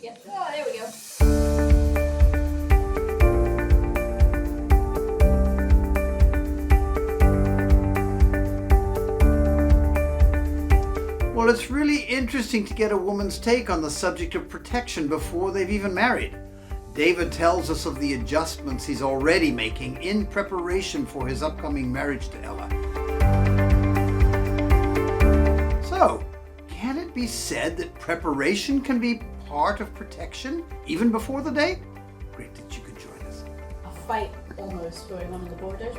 again. Oh, there we go. Well, it's really interesting to get a woman's take on the subject of protection before they've even married. David tells us of the adjustments he's already making in preparation for his upcoming marriage to Ella. So, can it be said that preparation can be part of protection even before the day? Great that you could join us. A fight almost going on the borders.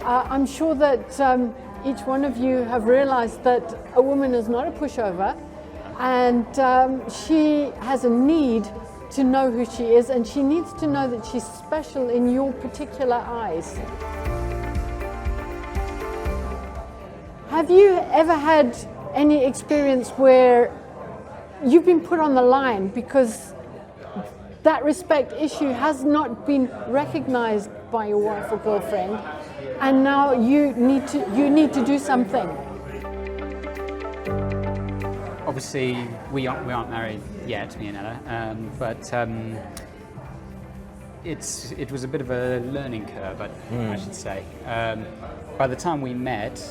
I'm sure that each one of you have realized that a woman is not a pushover, and she has a need to know who she is, and she needs to know that she's special in your particular eyes. Have you ever had any experience where you've been put on the line because that respect issue has not been recognized by your wife or girlfriend, and now you need to do something? Obviously, we aren't married yet, me and Ella, but it was a bit of a learning curve, I should say. By the time we met,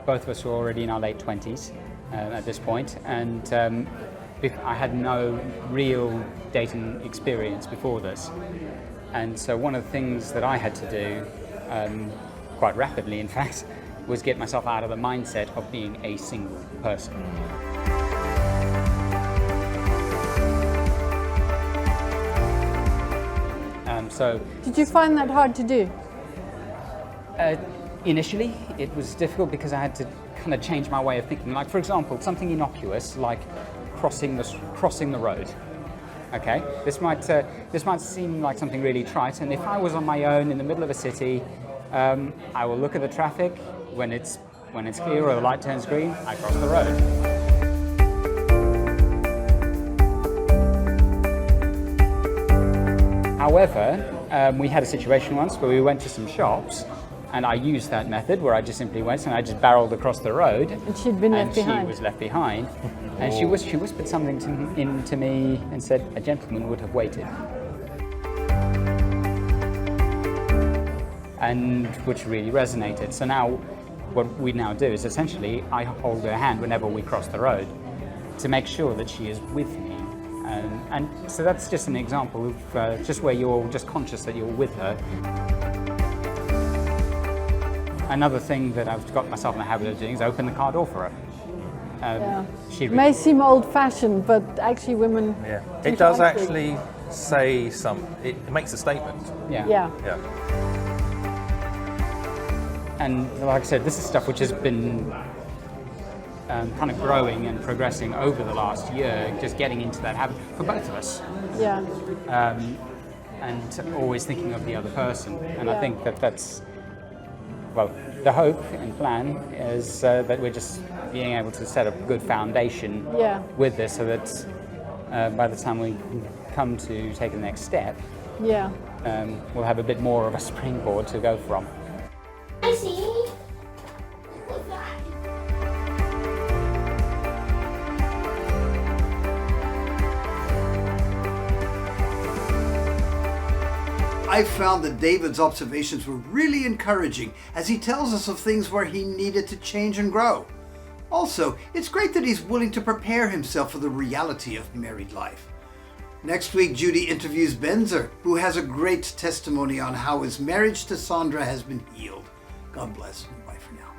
both of us were already in our late 20s at this point, and I had no real dating experience before this. And so one of the things that I had to do, quite rapidly in fact, was get myself out of the mindset of being a single person. So Did you find that hard to do? initially, it was difficult because I had to kind of change my way of thinking. Like, for example, something innocuous like crossing the road. Okay, this might seem like something really trite, and if I was on my own in the middle of a city, I will look at the traffic. When it's clear or the light turns green, I cross the road. However, we had a situation once where we went to some shops, and I used that method where I just simply went and I just barreled across the road. And she'd been left behind. She was left behind. And she whispered something to me and said, "A gentleman would have waited." And which really resonated. So now, what we now do is essentially I hold her hand whenever we cross the road to make sure that she is with me. And so that's just an example of just where you're just conscious that you're with her. Another thing that I've got myself in the habit of doing is open the car door for her. It may seem old-fashioned, but actually women... Yeah, it does actually say it makes a statement. Yeah. And like I said, this is stuff which has been kind of growing and progressing over the last year, just getting into that habit for both of us. Yeah. And always thinking of the other person. And I think that's, well, the hope and plan is that we're just being able to set a good foundation with this, so that by the time we come to take the next step, we'll have a bit more of a springboard to go from. I see. What's that? I found that David's observations were really encouraging as he tells us of things where he needed to change and grow. Also, it's great that he's willing to prepare himself for the reality of married life. Next week, Judy interviews Benzer, who has a great testimony on how his marriage to Sandra has been healed. God bless, and bye for now.